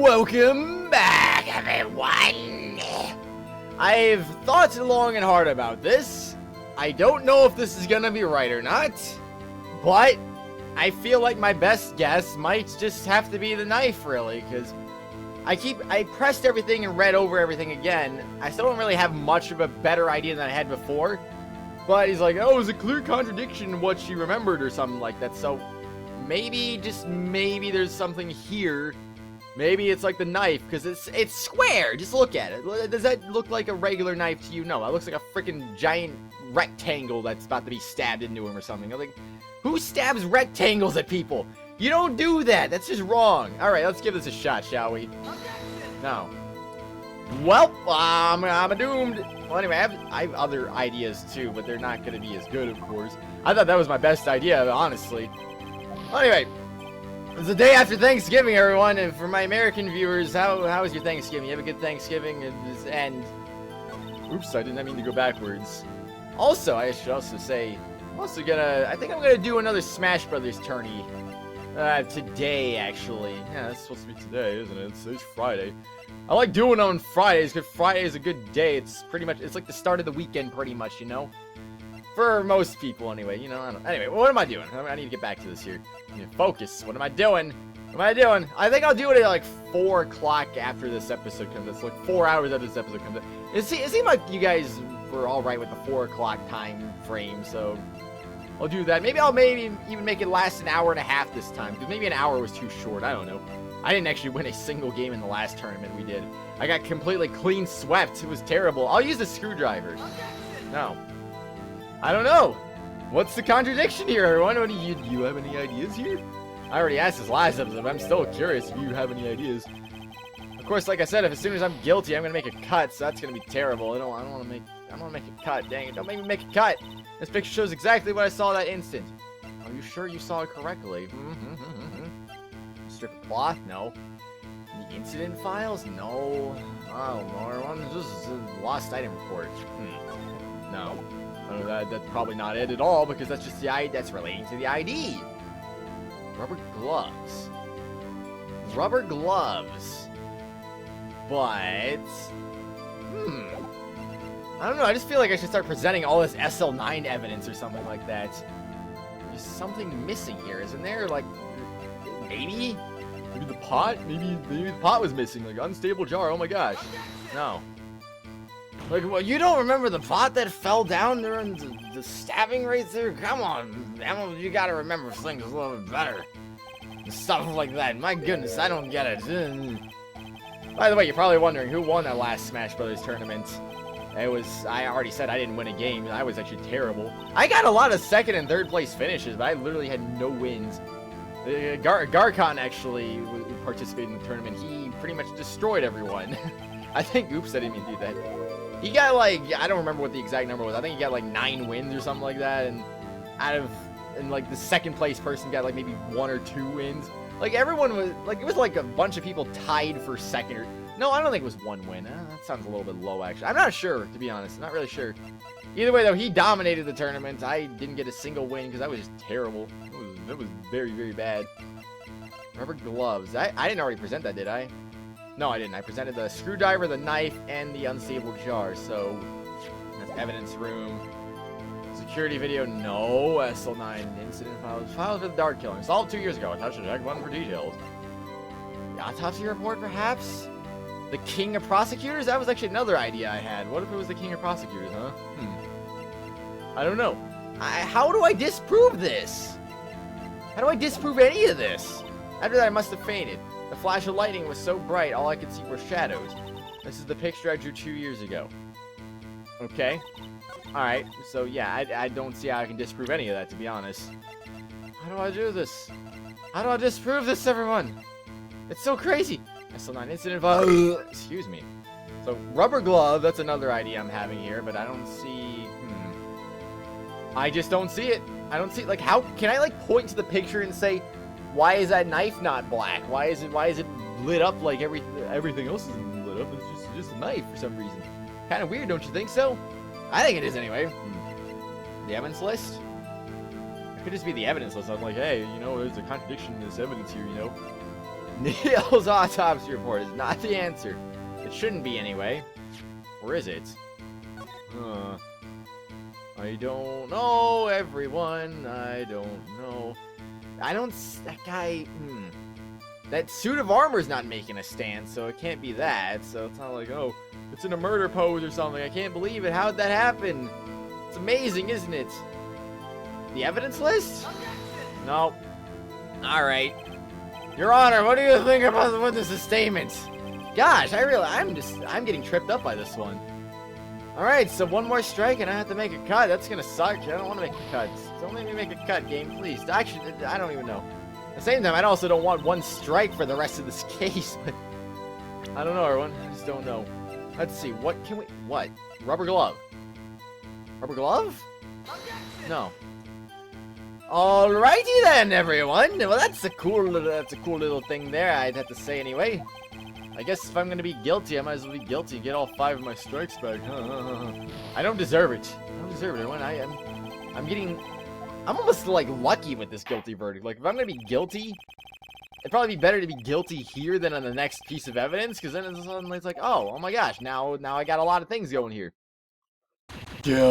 Welcome back, everyone! I've thought long and hard about this. I don't know if this is gonna be right or not, but I feel like my best guess might just have to be the knife, really, because I pressed everything and read over everything again. I still don't really have much of a better idea than I had before, but he's like, oh, it was a clear contradiction in what she remembered or something like that, so maybe, just maybe there's something here. Maybe it's like the knife, because it's square. Just look at it. Does that look like a regular knife to you? No, that looks like a freaking giant rectangle that's about to be stabbed into him or something. I'm like, who stabs rectangles at people? You don't do that. That's just wrong. All right, let's give this a shot, shall we? No. Well, I'm doomed. Well, anyway, I have other ideas too, but they're not going to be as good, of course. I thought that was my best idea, honestly. Well, anyway. It's the day after Thanksgiving, everyone, and for my American viewers, how was your Thanksgiving? You have a good Thanksgiving? And oops, I didn't mean to go backwards. Also, I should also say, I think I'm gonna do another Smash Bros Tourney today, actually. Yeah, that's supposed to be today, isn't it? It's Friday. I like doing it on Fridays because Friday is a good day. It's like the start of the weekend, pretty much, you know. For most people, anyway, you know, anyway, what am I doing? I need to get back to this here. Focus. What am I doing? What am I doing? I think I'll do it at like 4 o'clock after this episode comes out. It's like 4 hours after this episode comes out. It seemed like you guys were alright with the 4 o'clock time frame, so I'll do that. Maybe I'll even make it last an hour and a half this time, because maybe an hour was too short. I don't know. I didn't actually win a single game in the last tournament we did. I got completely clean swept. It was terrible. I'll use the screwdriver. No. I don't know. What's the contradiction here, everyone? Do you have any ideas here? I already asked this last episode, but I'm still curious if you have any ideas. Of course, like I said, as soon as I'm guilty, I'm gonna make a cut, so that's gonna be terrible. I don't want to make a cut. Dang it! Don't make me make a cut. This picture shows exactly what I saw that instant. Are you sure you saw it correctly? Strip of cloth? No. The incident files? No. Oh, Lord, this is a lost item report. No. That's probably not it at all, because that's just that's relating to the ID. Rubber gloves. Rubber gloves. But I don't know, I just feel like I should start presenting all this SL9 evidence or something like that. There's something missing here, isn't there? Like, maybe the pot? Maybe the pot was missing, like unstable jar. Oh my gosh. No. Like, well, you don't remember the pot that fell down during the stabbing right there? Come on, Emma, you gotta remember things a little bit better. Stuff like that. My goodness, I don't get it. By the way, you're probably wondering who won that last Smash Bros Tournament. I already said I didn't win a game. I was actually terrible. I got a lot of second and third place finishes, but I literally had no wins. Gyakuten actually participated in the tournament. He pretty much destroyed everyone. I think, oops, I didn't mean to do that. He got like, I don't remember what the exact number was. I think he got like 9 wins or something like that. And like the second place person got like maybe 1 or 2 wins. Like everyone was, like it was like a bunch of people tied for second. No, I don't think it was 1 win. That sounds a little bit low actually. I'm not sure, to be honest. I'm not really sure. Either way though, he dominated the tournament. I didn't get a single win because I was just terrible. It was very, very bad. Rubber gloves. I didn't already present that, did I? No, I didn't. I presented the screwdriver, the knife, and the unstable jar. So, that's evidence room. Security video, no. SL9 incident files. Files for the dart killing. Solved 2 years ago. Attached to check 1 for details. The autopsy report, perhaps? The king of prosecutors? That was actually another idea I had. What if it was the king of prosecutors, huh? I don't know. How do I disprove this? How do I disprove any of this? After that, I must have fainted. The flash of lightning was so bright, all I could see were shadows. This is the picture I drew 2 years ago. Okay. Alright, so yeah, I don't see how I can disprove any of that, to be honest. How do I do this? How do I disprove this, everyone? It's so crazy. SL9 incident file. Excuse me. So, rubber glove, that's another idea I'm having here, but I don't see... I just don't see it. I don't see, like, how... Can I, like, point to the picture and say... Why is that knife not black? Why is it lit up like everything else isn't lit up? It's just a knife for some reason. Kind of weird, don't you think so? I think it is anyway. The evidence list? It could just be the evidence list. I'm like, hey, you know, there's a contradiction in this evidence here, you know. Neil's autopsy report is not the answer. It shouldn't be anyway. Or is it? I don't know, everyone. I don't know. That guy, That suit of armor's not making a stand, so it can't be that. So it's not like, oh, it's in a murder pose or something. I can't believe it. How'd that happen? It's amazing, isn't it? The evidence list? No. Alright. Your Honor, what do you think about the witness's statements? Gosh, I'm getting tripped up by this one. Alright, so one more strike and I have to make a cut. That's gonna suck. I don't want to make a cut. Don't make me make a cut, game, please. Actually, I don't even know. At the same time, I also don't want one strike for the rest of this case, but I don't know, everyone. I just don't know. Let's see, what? Rubber glove. Rubber glove? No. Alrighty then, everyone. Well, that's a cool little thing there, I'd have to say anyway. I guess if I'm gonna be guilty, I might as well be guilty and get all 5 of my strikes back. I don't deserve it. I don't deserve it, everyone. I'm almost like lucky with this guilty verdict. Like, if I'm gonna be guilty, it'd probably be better to be guilty here than on the next piece of evidence, because then it's like, oh my gosh, now I got a lot of things going here. Guilty.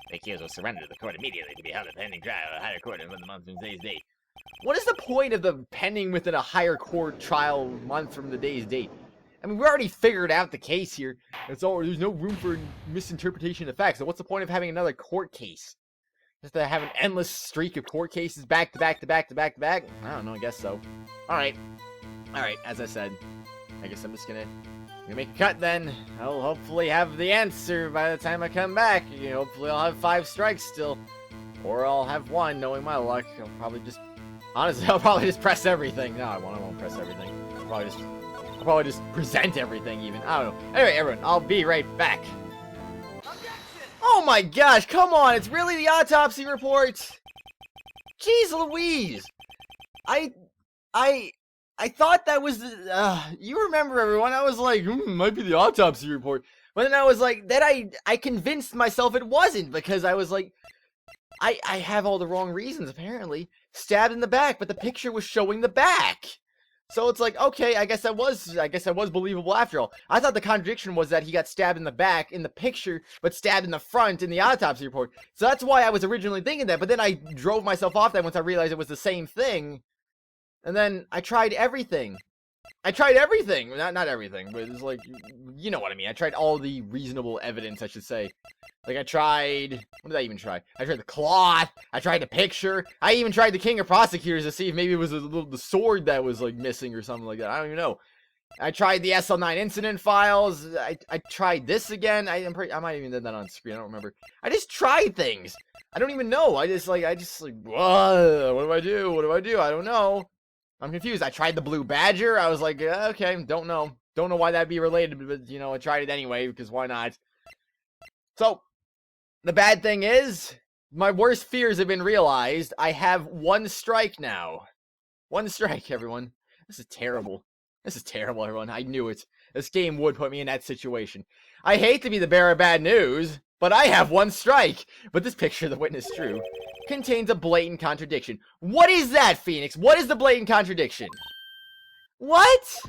The accused will surrender to the court immediately to be held a pending trial at a higher court within the month from today's date. What is the point of the pending within a higher court trial month from the day's date? I mean, we already figured out the case here. There's no room for misinterpretation of facts. So what's the point of having another court case? Just to have an endless streak of court cases back to back to back to back to back? I don't know, I guess so. Alright, as I said, I guess I'm just gonna make a cut then. I'll hopefully have the answer by the time I come back. Hopefully I'll have 5 strikes still. Or I'll have 1, knowing my luck. I'll probably just press everything. No, I won't press everything. I'll probably just present everything even. I don't know. Anyway, everyone, I'll be right back. Oh my gosh, come on. It's really the autopsy report. Jeez Louise. I thought that was you remember, everyone. I was like, might be the autopsy report. But then I was like, I convinced myself it wasn't, because I was like, I have all the wrong reasons, apparently. Stabbed in the back, but the picture was showing the back. So it's like, okay, I guess I was believable after all. I thought the contradiction was that he got stabbed in the back in the picture, but stabbed in the front in the autopsy report. So that's why I was originally thinking that, but then I drove myself off that once I realized it was the same thing. And then I tried everything. Not everything, but it's like, you know what I mean. I tried all the reasonable evidence, I should say. Like, what did I even try? I tried the cloth, I tried the picture, I even tried the king of prosecutors to see if maybe it was the sword that was, like, missing or something like that. I don't even know. I tried the SL9 incident files, I tried this again, I might have even done that on screen, I don't remember. I just tried things. I don't even know, I just, what do I do? I don't know. I'm confused. I tried the blue badger, I was like, okay, don't know why that'd be related, but, I tried it anyway, because why not? So, the bad thing is, my worst fears have been realized. I have 1 strike now. 1 strike, everyone. This is terrible. Everyone. I knew it. This game would put me in that situation. I hate to be the bearer of bad news, but I have 1 strike. But this picture the witness drew contains a blatant contradiction. What is that, Phoenix? What is the blatant contradiction? What?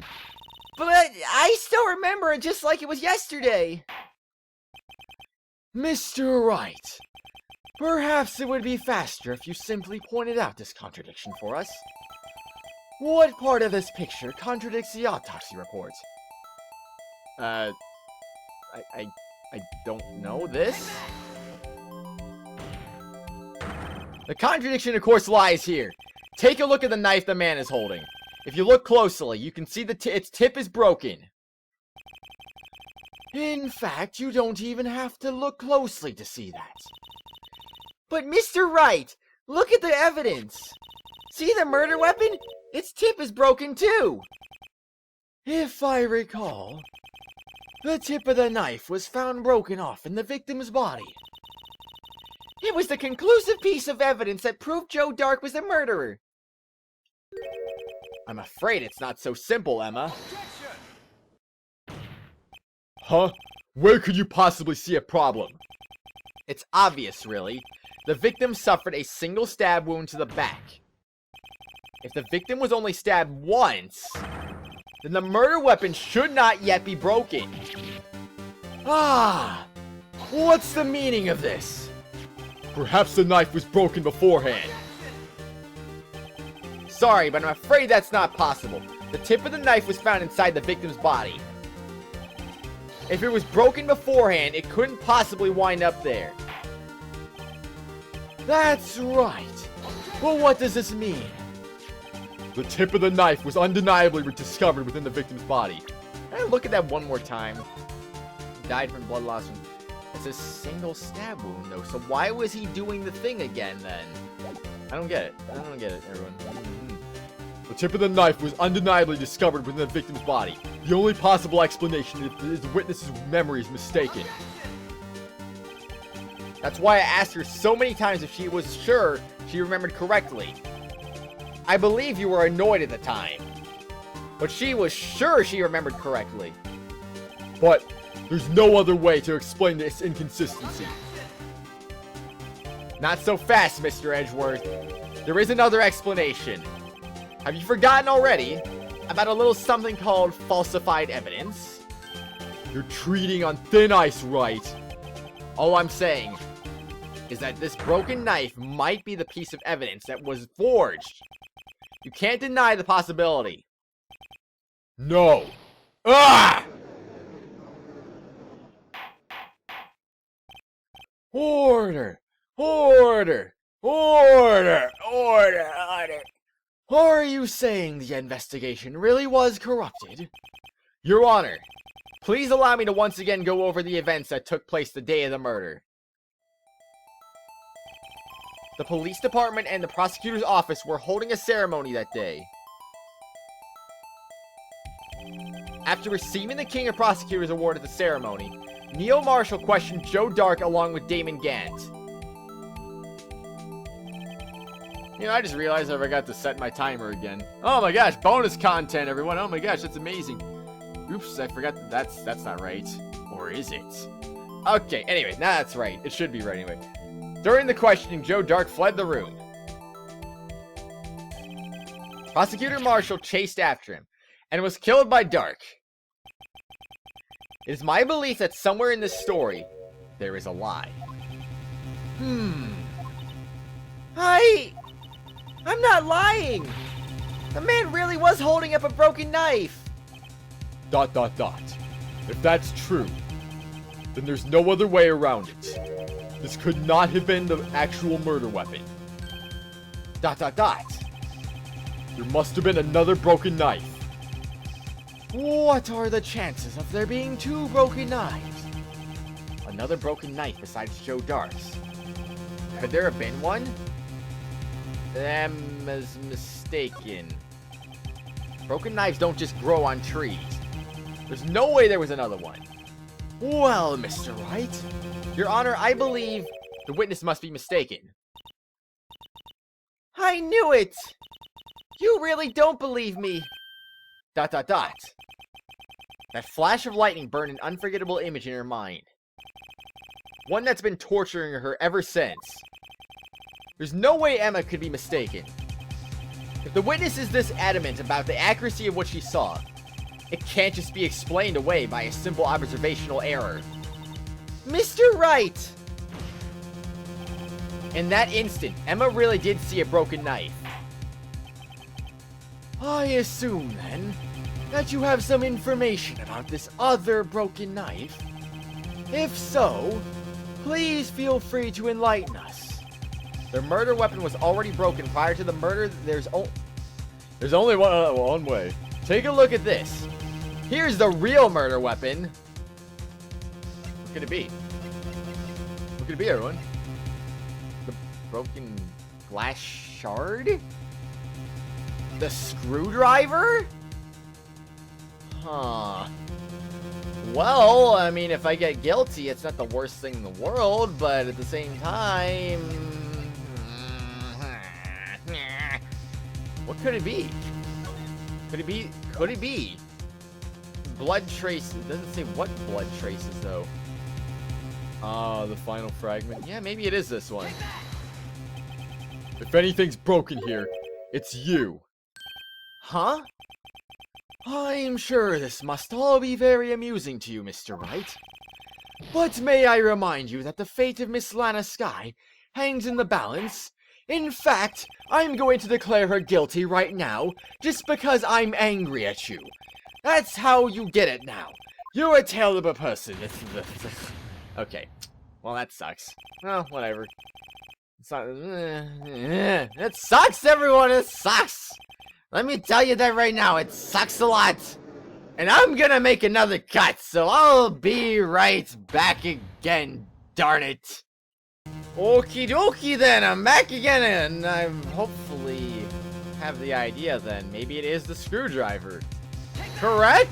But I still remember it just like it was yesterday. Mr. Wright, perhaps it would be faster if you simply pointed out this contradiction for us. What part of this picture contradicts the autopsy report? I don't know this. The contradiction, of course, lies here. Take a look at the knife the man is holding. If you look closely, you can see its tip is broken. In fact, you don't even have to look closely to see that. But Mr. Wright, look at the evidence. See the murder weapon? Its tip is broken too. If I recall, the tip of the knife was found broken off in the victim's body. It was the conclusive piece of evidence that proved Joe Dark was the murderer. I'm afraid it's not so simple, Emma. Huh? Where could you possibly see a problem? It's obvious, really. The victim suffered a single stab wound to the back. If the victim was only stabbed once, then the murder weapon should not yet be broken. Ah, what's the meaning of this? Perhaps the knife was broken beforehand. Sorry, but I'm afraid that's not possible. The tip of the knife was found inside the victim's body. If it was broken beforehand, it couldn't possibly wind up there. That's right. Well, what does this mean? The tip of the knife was undeniably discovered within the victim's body. Can I look at that one more time? He died from blood loss. It's a single stab wound, though. So why was he doing the thing again, then? I don't get it. I don't get it, everyone. The tip of the knife was undeniably discovered within the victim's body. The only possible explanation is the witness's memory is mistaken. That's why I asked her so many times if she was sure she remembered correctly. I believe you were annoyed at the time, but she was sure she remembered correctly. But there's no other way to explain this inconsistency. Not so fast, Mr. Edgeworth. There is another explanation. Have you forgotten already about a little something called falsified evidence? You're treading on thin ice, Wright. All I'm saying is that this broken knife might be the piece of evidence that was forged. You can't deny the possibility. No. Ah! Order! Order! Order! Order! Order! Are you saying the investigation really was corrupted? Your Honor, please allow me to once again go over the events that took place the day of the murder. The police department and the prosecutor's office were holding a ceremony that day. After receiving the King of Prosecutors Award at the ceremony, Neil Marshall questioned Joe Dark along with Damon Gant. You know, I just realized I forgot to set my timer again. Oh my gosh, bonus content, everyone. Oh my gosh, that's amazing. Oops, I forgot that's not right. Or is it? Okay, anyway, nah, that's right. It should be right anyway. During the questioning, Joe Dark fled the room. Prosecutor Marshall chased after him and was killed by Dark. It is my belief that somewhere in this story, there is a lie. I'm not lying! The man really was holding up a broken knife! ... If that's true, then there's no other way around it. This could not have been the actual murder weapon. ... There must have been another broken knife. What are the chances of there being two broken knives? Another broken knife besides Joe Dark's. Could there have been one? Them is mistaken. Broken knives don't just grow on trees. There's no way there was another one. Well, Mr. Wright, Your Honor, I believe the witness must be mistaken. I knew it! You really don't believe me. ... That flash of lightning burned an unforgettable image in her mind. One that's been torturing her ever since. There's no way Emma could be mistaken. If the witness is this adamant about the accuracy of what she saw, it can't just be explained away by a simple observational error. Mr. Wright! In that instant, Emma really did see a broken knife. I assume, then, that you have some information about this other broken knife. If so, please feel free to enlighten us. The murder weapon was already broken prior to the murder. There's only one way. Take a look at this. Here's the real murder weapon. What could it be? What could it be, everyone? The broken glass shard? The screwdriver? Huh. Well, I mean, if I get guilty, it's not the worst thing in the world, but at the same time... What could it be? Could it be? Blood traces. It doesn't say what blood traces, though. The final fragment. Yeah, maybe it is this one. If anything's broken here, it's you. Huh? I'm sure this must all be very amusing to you, Mr. Wright. But may I remind you that the fate of Miss Lana Skye hangs in the balance? In fact, I'm going to declare her guilty right now, just because I'm angry at you. That's how you get it now. You're a terrible person. Okay. Well, that sucks. Well, whatever. It sucks, everyone! It sucks! Let me tell you that right now, it sucks a lot! And I'm gonna make another cut, so I'll be right back again, darn it! Okie dokie then, I'm back again, and I hopefully have the idea then. Maybe it is the screwdriver. Correct?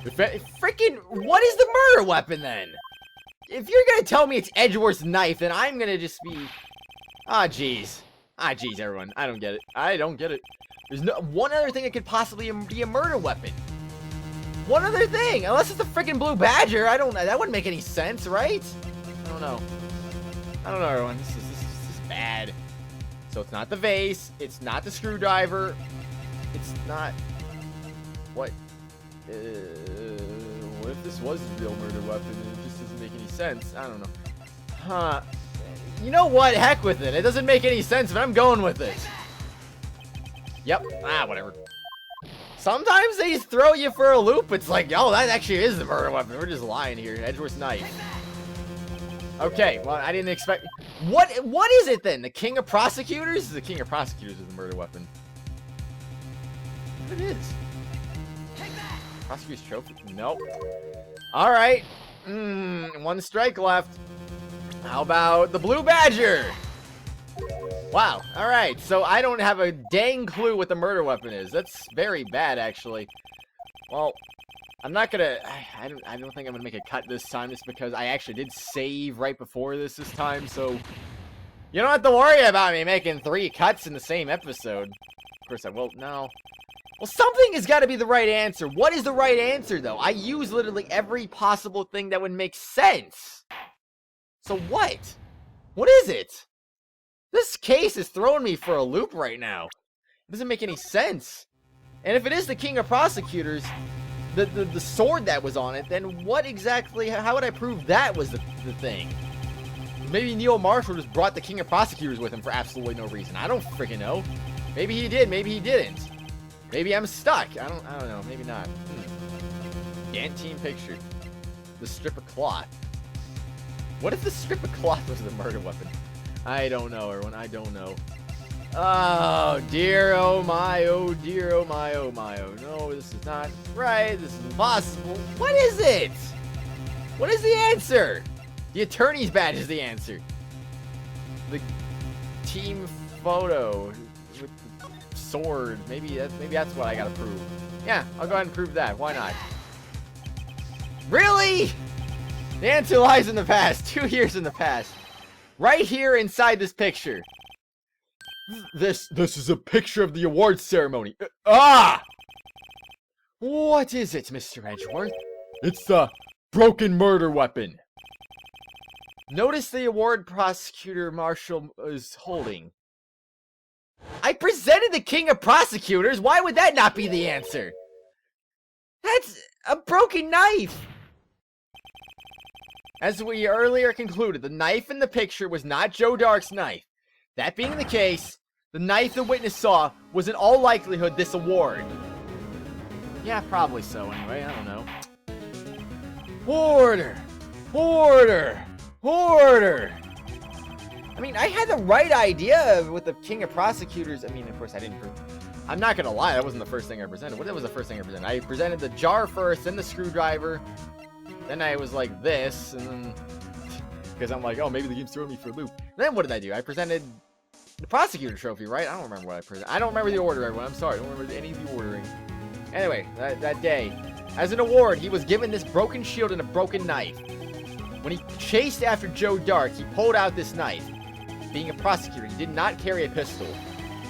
Freaking, what is the murder weapon then? If you're gonna tell me it's Edgeworth's knife, then I'm gonna just be... Ah, jeez. Ah, jeez, everyone. I don't get it. I don't get it. There's no one other thing that could possibly be a murder weapon. One other thing! Unless it's the freaking Blue Badger, I don't... That wouldn't make any sense, right? I don't know. I don't know, everyone. This is bad. So it's not the vase. It's not the screwdriver. It's not... What? What if this was the real murder weapon and it just doesn't make any sense? I don't know. Huh. You know what? Heck with it. It doesn't make any sense, but I'm going with it. Yep. Ah, whatever. Sometimes they just throw you for a loop. It's like, oh, that actually is the murder weapon. We're just lying here. Edgeworth's knife. Okay, well, I didn't expect... What is it then? The King of Prosecutors? The King of Prosecutors is the murder weapon. What it is? Prosecutor's Trophy? Nope. Alright. One strike left. How about the Blue Badger? Wow. Alright, so I don't have a dang clue what the murder weapon is. That's very bad, actually. Well, I'm not gonna... I don't think I'm gonna make a cut this time, just because I actually did save right before this time, so... You don't have to worry about me making 3 cuts in the same episode. Of course I will. No. Well, something has got to be the right answer. What is the right answer, though? I use literally every possible thing that would make sense. So what? What is it? This case is throwing me for a loop right now. It doesn't make any sense. And if it is the King of Prosecutors, the sword that was on it, then what exactly, how would I prove that was the thing? Maybe Neil Marshall just brought the King of Prosecutors with him for absolutely no reason. I don't freaking know. Maybe he did, maybe he didn't. Maybe I'm stuck. I don't know. Maybe not. Gantine picture. The strip of cloth. What if the strip of cloth was the murder weapon? I don't know, everyone. I don't know. Oh, dear. Oh, my. Oh, dear. Oh, my. Oh, my. Oh, no. This is not right. This is impossible. What is it? What is the answer? The attorney's badge is the answer. The team photo with the sword. Maybe that's what I gotta prove. Yeah, I'll go ahead and prove that. Why not? Really? The answer lies in the past. 2 years in the past. Right here inside this picture. This is a picture of the awards ceremony. What is it, Mr. Edgeworth? It's the broken murder weapon. Notice the award prosecutor Marshall is holding. I presented the King of Prosecutors. Why would that not be the answer? That's a broken knife. As we earlier concluded, the knife in the picture was not Joe Dark's knife. That being the case, the knife the witness saw was in all likelihood this award. Yeah, probably so anyway. I don't know. Order! Order! Order! I mean, I had the right idea with the King of Prosecutors. I mean, of course, I didn't prove... I'm not gonna lie, that wasn't the first thing I presented. What was the first thing I presented? I presented the jar first, then the screwdriver. Then I was like this, and then... Because I'm like, oh, maybe the game's throwing me for a loop. Then what did I do? I presented the prosecutor trophy, right? I don't remember what I presented. I don't remember the order, everyone. I'm sorry. I don't remember any of the ordering. Anyway, that day, as an award, he was given this broken shield and a broken knife. When he chased after Joe Dark, he pulled out this knife. Being a prosecutor, he did not carry a pistol.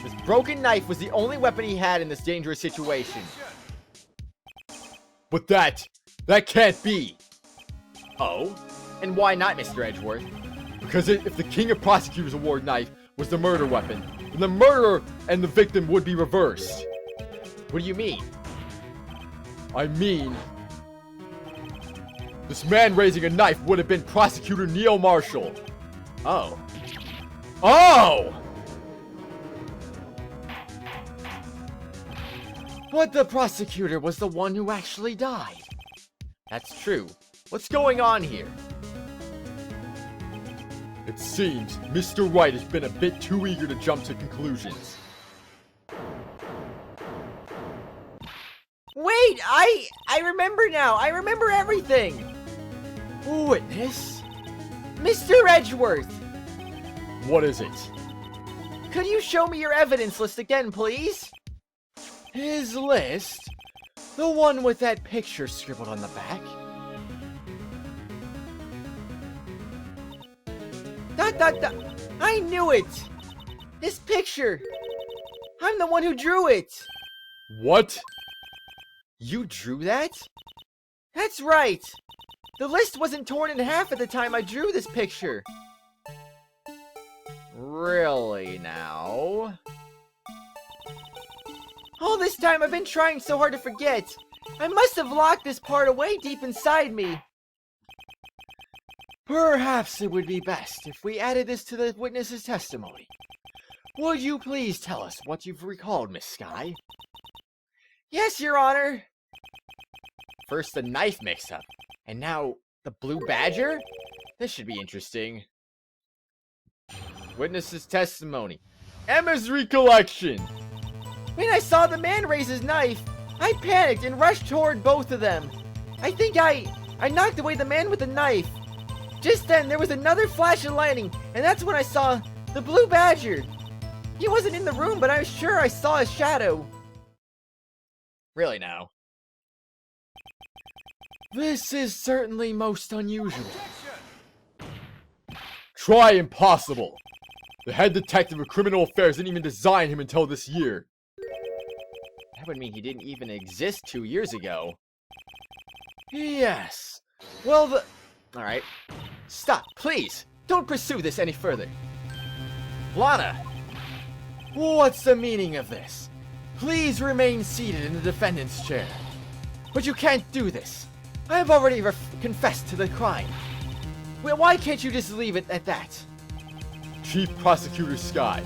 This broken knife was the only weapon he had in this dangerous situation. But that can't be. Oh? And why not, Mr. Edgeworth? Because if the King of Prosecutors award knife was the murder weapon, then the murderer and the victim would be reversed. What do you mean? I mean, this man raising a knife would have been Prosecutor Neil Marshall. Oh. Oh! But the prosecutor was the one who actually died. That's true. What's going on here? It seems Mr. Wright has been a bit too eager to jump to conclusions. Wait, I remember now. I remember everything. Witness? Mr. Edgeworth. What is it? Could you show me your evidence list again, please? His list? The one with that picture scribbled on the back? I knew it! This picture! I'm the one who drew it! What? You drew that? That's right! The list wasn't torn in half at the time I drew this picture. Really now? All this time I've been trying so hard to forget. I must have locked this part away deep inside me. Perhaps it would be best if we added this to the witness's testimony. Would you please tell us what you've recalled, Miss Sky? Yes, Your Honor. First the knife mix-up, and now the blue badger? This should be interesting. Witness's testimony. Emma's recollection. When I saw the man raise his knife, I panicked and rushed toward both of them. I think I knocked away the man with the knife. Just then, there was another flash of lightning, and that's when I saw the blue badger. He wasn't in the room, but I'm sure I saw his shadow. Really now? This is certainly most unusual. Try impossible. The head detective of criminal affairs didn't even design him until this year. That would mean he didn't even exist 2 years ago. Yes. Well, Alright. Stop, please! Don't pursue this any further. Lana! What's the meaning of this? Please remain seated in the defendant's chair. But you can't do this. I have already confessed to the crime. Well, why can't you just leave it at that? Chief Prosecutor Sky.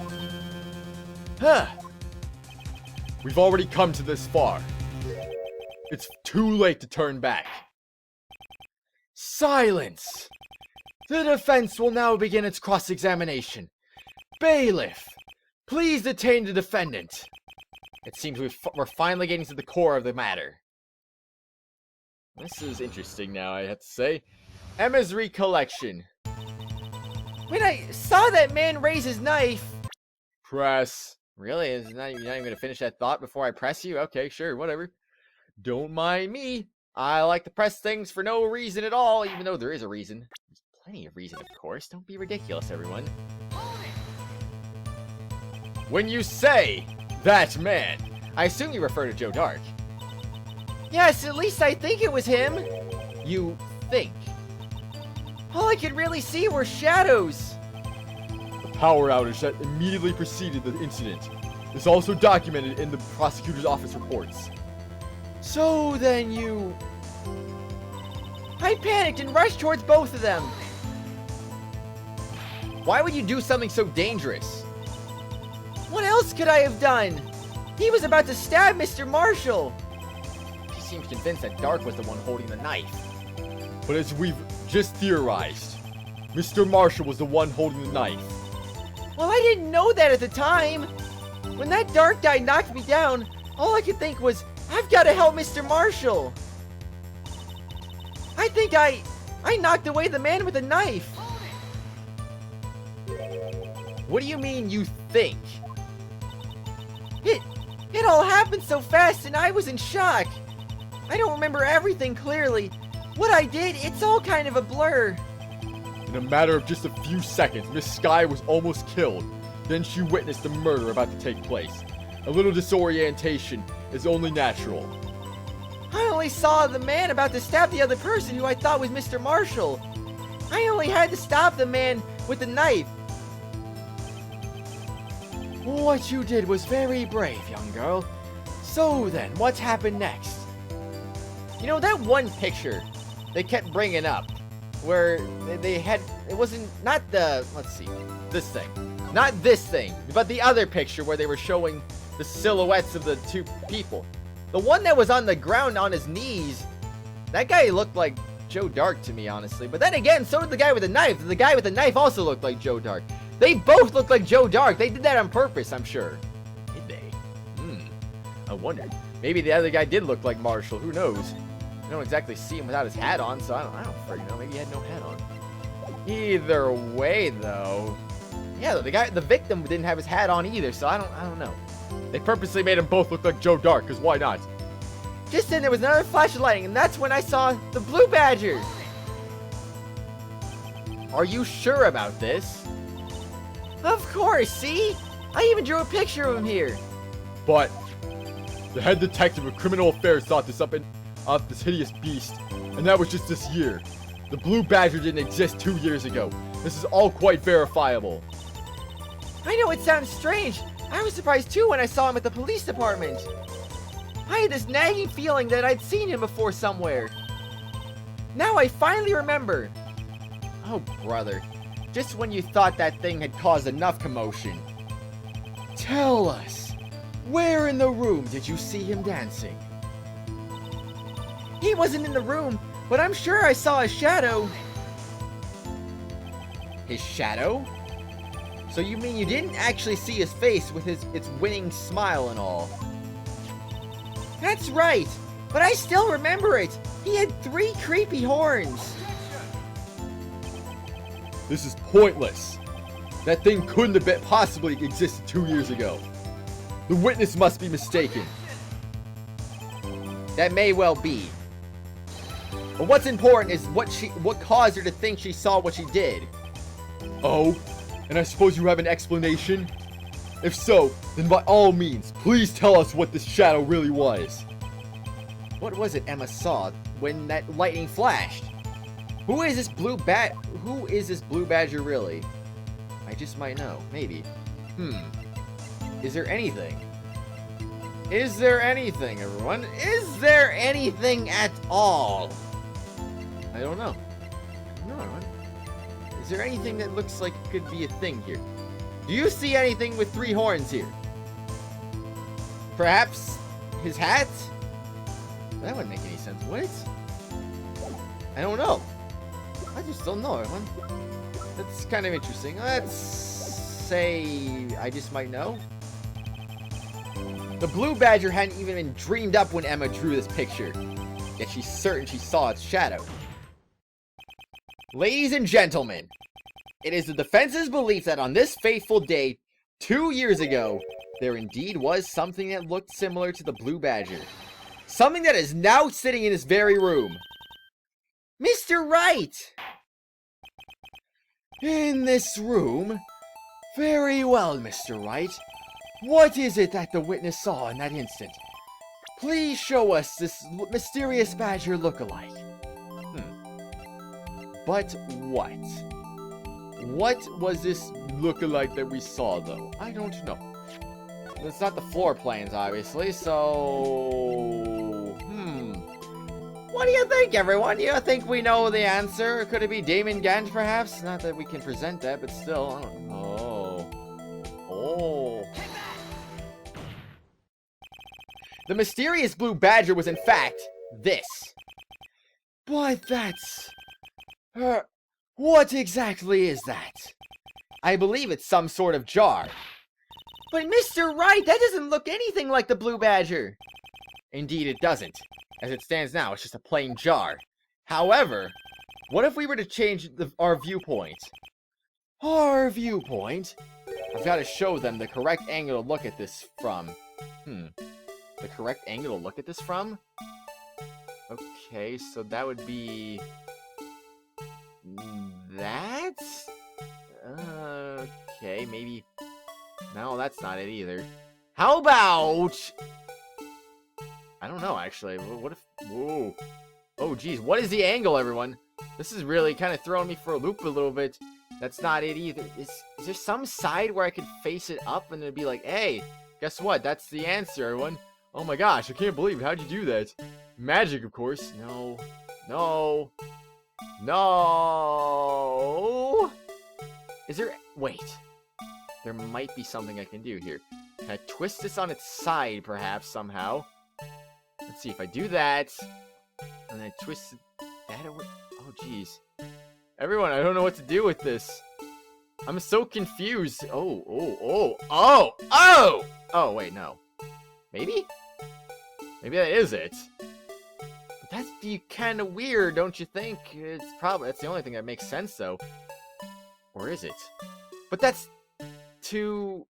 Huh. We've already come to this far. It's too late to turn back. Silence! The defense will now begin its cross-examination. Bailiff, please detain the defendant. It seems we're finally getting to the core of the matter. This is interesting now, I have to say. Emma's recollection. When I saw that man raise his knife... Press. Really? You're not even going to finish that thought before I press you? Okay, sure, whatever. Don't mind me. I like to press things for no reason at all, even though there is a reason. There's plenty of reason, of course. Don't be ridiculous, everyone. When you say, that man, I assume you refer to Joe Dark. Yes, at least I think it was him. You think. All I could really see were shadows. the power outage that immediately preceded the incident is also documented in the prosecutor's office reports. So then you... I panicked and rushed towards both of them. Why would you do something so dangerous? What else could I have done? He was about to stab Mr. Marshall. He seems convinced that Dark was the one holding the knife. But as we've just theorized, Mr. Marshall was the one holding the knife. Well, I didn't know that at the time. When that Dark guy knocked me down, all I could think was, I've got to help Mr. Marshall. I think I knocked away the man with the knife. What do you mean, you think? It all happened so fast and I was in shock. I don't remember everything clearly. What I did, it's all kind of a blur. In a matter of just a few seconds, Miss Sky was almost killed. Then she witnessed the murder about to take place. A little disorientation is only natural. I only saw the man about to stab the other person who I thought was Mr. Marshall. I only had to stop the man with the knife. What you did was very brave, young girl. So then, what's happened next? You know, that one picture they kept bringing up, where they had, it wasn't, not the, let's see, this thing. Not this thing, but the other picture where they were showing the silhouettes of the two people. The one that was on the ground on his knees, that guy looked like Joe Dark to me, honestly. But then again, so did the guy with the knife. The guy with the knife also looked like Joe Dark. They both looked like Joe Dark. They did that on purpose, I'm sure. Did they? I wonder. Maybe the other guy did look like Marshall. Who knows? I don't exactly see him without his hat on, so I don't freaking know. Maybe he had no hat on. Either way, though, yeah, the victim didn't have his hat on either, so I don't know. They purposely made them both look like Joe Dark, because why not? Just then there was another flash of lightning, and that's when I saw the blue badger. Are you sure about this? Of course, see? I even drew a picture of him here. But the head detective of criminal affairs thought this up and off this hideous beast, and that was just this year. The blue badger didn't exist 2 years ago. This is all quite verifiable. I know it sounds strange. I was surprised too when I saw him at the police department. I had this nagging feeling that I'd seen him before somewhere. Now I finally remember. Oh, brother. Just when you thought that thing had caused enough commotion. Tell us, where in the room did you see him dancing? He wasn't in the room, but I'm sure I saw his shadow. His shadow? So you mean you didn't actually see his face with its winning smile and all? That's right, but I still remember it. He had 3 creepy horns. This is pointless. That thing couldn't have possibly existed 2 years ago. The witness must be mistaken. That may well be. But what's important is what caused her to think she saw what she did. Oh, and I suppose you have an explanation? If so, then by all means, please tell us what this shadow really was. What was it Emma saw when that lightning flashed? Who is this blue badger really? I just might know, maybe. Is there anything? Is there anything, everyone? Is there anything at all? I don't know. No, everyone. Is there anything that looks like it could be a thing here? Do you see anything with 3 horns here? Perhaps his hat? That wouldn't make any sense, would it? I don't know. I just don't know, everyone. That's kind of interesting. Let's say I just might know. The blue badger hadn't even been dreamed up when Emma drew this picture. Yet she's certain she saw its shadow. Ladies and gentlemen, it is the defense's belief that on this fateful day, 2 years ago, there indeed was something that looked similar to the blue badger. Something that is now sitting in this very room. Mr. Wright! In this room? Very well, Mr. Wright. What is it that the witness saw in that instant? Please show us this mysterious badger look-alike. But what? What was this look-alike that we saw, though? I don't know. It's not the floor plans, obviously, so... What do you think, everyone? Do you think we know the answer? Could it be Damon Gant, perhaps? Not that we can present that, but still, I don't know. Oh. The mysterious blue badger was, in fact, this. But that's... what exactly is that? I believe it's some sort of jar. But Mr. Wright, that doesn't look anything like the blue badger. Indeed, it doesn't. As it stands now, it's just a plain jar. However, what if we were to change our viewpoint? Our viewpoint? I've got to show them the correct angle to look at this from. The correct angle to look at this from? Okay, so that would be... that? Okay, maybe... no, that's not it either. How about... I don't know, actually. What if... whoa. Oh, geez. What is the angle, everyone? This is really kind of throwing me for a loop a little bit. That's not it either. Is there some side where I could face it up and it'd be like, hey, guess what? That's the answer, everyone. Oh my gosh, I can't believe it. How'd you do that? Magic, of course. No. No. No. Is there... Wait. There might be something I can do here. Can I twist this on its side, perhaps, somehow? Let's see. If I do that, and then I twist that away... Oh, jeez. Everyone, I don't know what to do with this. I'm so confused. Oh, wait, no. Maybe? Maybe that is it. But that's kind of weird, don't you think? That's the only thing that makes sense, though. Or is it? But that's two...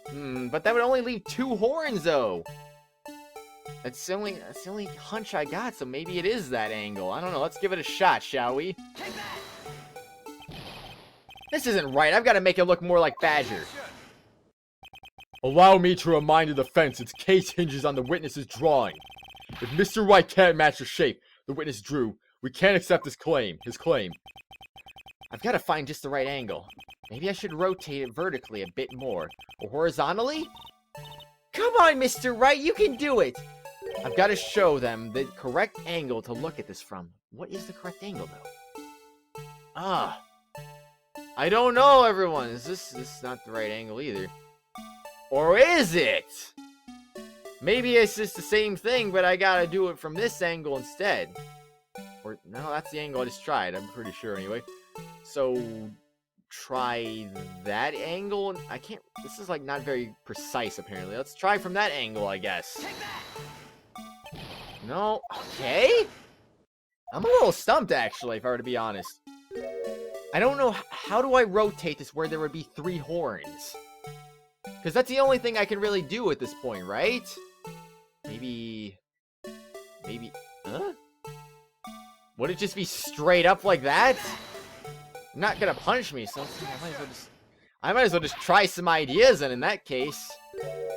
but that would only leave 2 horns, though. That's the only hunch I got, so maybe it is that angle. I don't know. Let's give it a shot, shall we? This isn't right. I've got to make it look more like Badger. Allow me to remind the defense its case hinges on the witness's drawing. If Mr. Wright can't match the shape the witness drew, we can't accept his claim. I've got to find just the right angle. Maybe I should rotate it vertically a bit more. Or horizontally? Come on, Mr. Wright, you can do it! I've got to show them the correct angle to look at this from. What is the correct angle, though? I don't know, everyone. This is not the right angle either. Or is it? Maybe it's just the same thing, but I gotta do it from this angle instead. Or, no, that's the angle I just tried. I'm pretty sure anyway. So, try that angle. I can't... This is, like, not very precise, apparently. Let's try from that angle, I guess. No. Okay. I'm a little stumped, actually, if I were to be honest. I don't know. How do I rotate this where there would be 3 horns? Because that's the only thing I can really do at this point, right? Maybe... Huh? Would it just be straight up like that? You're not gonna punch me, so I might as well just try some ideas, and in that case...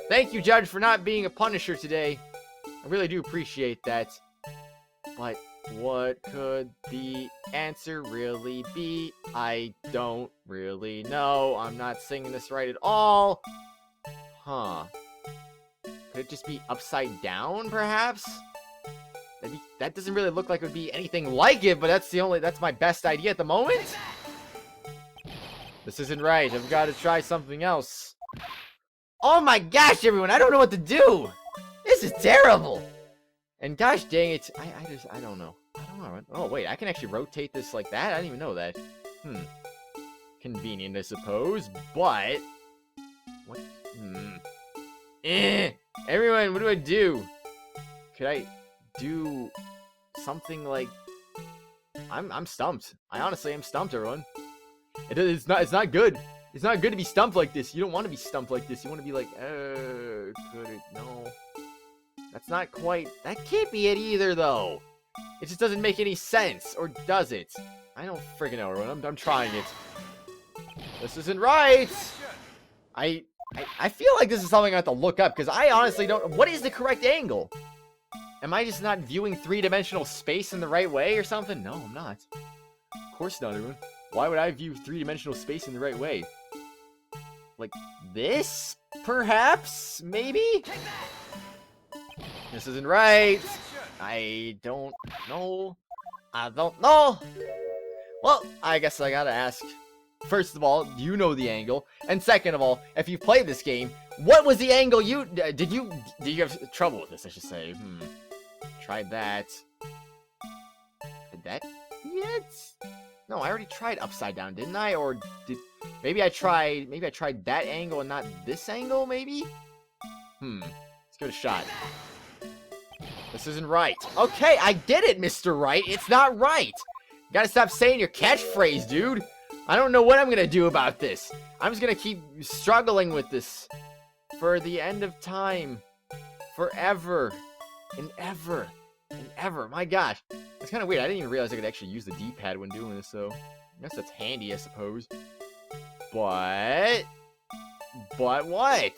Thank you, Judge, for not being a punisher today. I really do appreciate that. But what could the answer really be? I don't really know. I'm not singing this right at all. Huh. Could it just be upside down, perhaps? That doesn't really look like it would be anything like it, but that's my best idea at the moment. This isn't right. I've got to try something else. Oh my gosh, everyone, I don't know what to do. This is terrible. And gosh dang it, I don't know. Oh wait, I can actually rotate this like that? I didn't even know that. Convenient, I suppose, but... What? Everyone, what do I do? Could I do something like... I'm stumped. I honestly am stumped, everyone. It's not good. It's not good to be stumped like this. You don't want to be stumped like this. You want to be like, could it? No. That's not quite... That can't be it either, though. It just doesn't make any sense. Or does it? I don't freaking know, everyone. I'm trying it. This isn't right. I feel like this is something I have to look up, because I honestly don't... What is the correct angle? Am I just not viewing 3-dimensional space in the right way or something? No, I'm not. Of course not, everyone. Why would I view 3-dimensional space in the right way? Like this? Perhaps? Maybe? This isn't right. I don't know. I don't know. Well, I guess I gotta ask. First of all, do you know the angle? And second of all, if you've played this game, what was the angle you... Did you have trouble with this, I should say? Tried that. Did that yet? No, I already tried upside down, didn't I? Or did... Maybe I tried that angle and not this angle, maybe? Let's give it a shot. This isn't right. Okay, I did it, Mr. Wright. It's not right. You gotta stop saying your catchphrase, dude. I don't know what I'm gonna do about this. I'm just gonna keep struggling with this for the end of time. Forever. And ever. And ever. My gosh. It's kind of weird. I didn't even realize I could actually use the D-pad when doing this, so... I guess that's handy, I suppose. But what?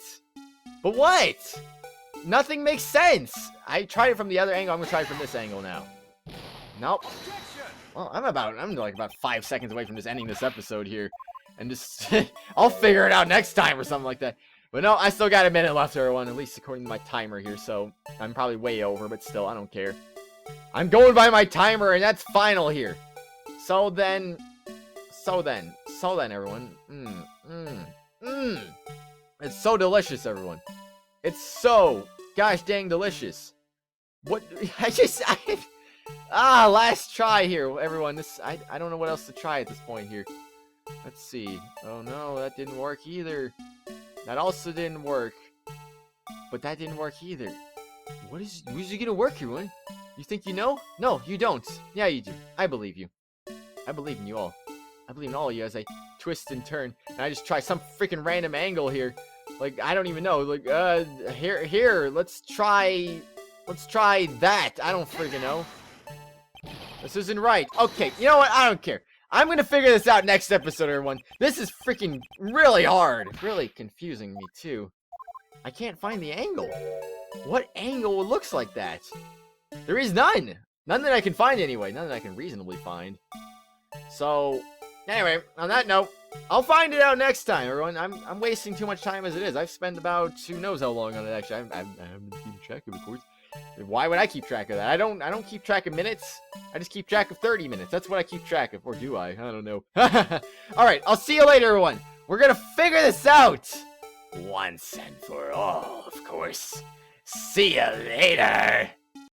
But what? Nothing makes sense. I tried it from the other angle. I'm gonna try it from this angle now. Nope. Well, I'm like about 5 seconds away from just ending this episode here. And just... I'll figure it out next time or something like that. But no, I still got a minute left, everyone, at least according to my timer here, so I'm probably way over, but still, I don't care. I'm going by my timer, and that's final here. So then, everyone. It's so delicious, everyone. It's so gosh dang delicious. What, last try here, everyone. I don't know what else to try at this point here. Let's see. Oh no, that didn't work either. That also didn't work. But that didn't work either. Who's it gonna work, everyone? You think you know? No, you don't. Yeah, you do. I believe you. I believe in you all. I believe in all of you as I twist and turn. And I just try some freaking random angle here. Like, I don't even know. Like, here, let's try that. I don't freaking know. This isn't right. Okay, you know what? I don't care. I'm gonna figure this out next episode, everyone. This is freaking really hard. Really confusing me, too. I can't find the angle. What angle looks like that? There is none. None that I can find anyway. None that I can reasonably find. So, anyway, on that note, I'll find it out next time, everyone. I'm wasting too much time as it is. I've spent about who knows how long on it, actually. I haven't keeping track of it, of course. Why would I keep track of that? I don't keep track of minutes. I just keep track of 30 minutes. That's what I keep track of. Or do I? I don't know. Alright, I'll see you later, everyone. We're gonna figure this out. Once and for all, of course. See you later.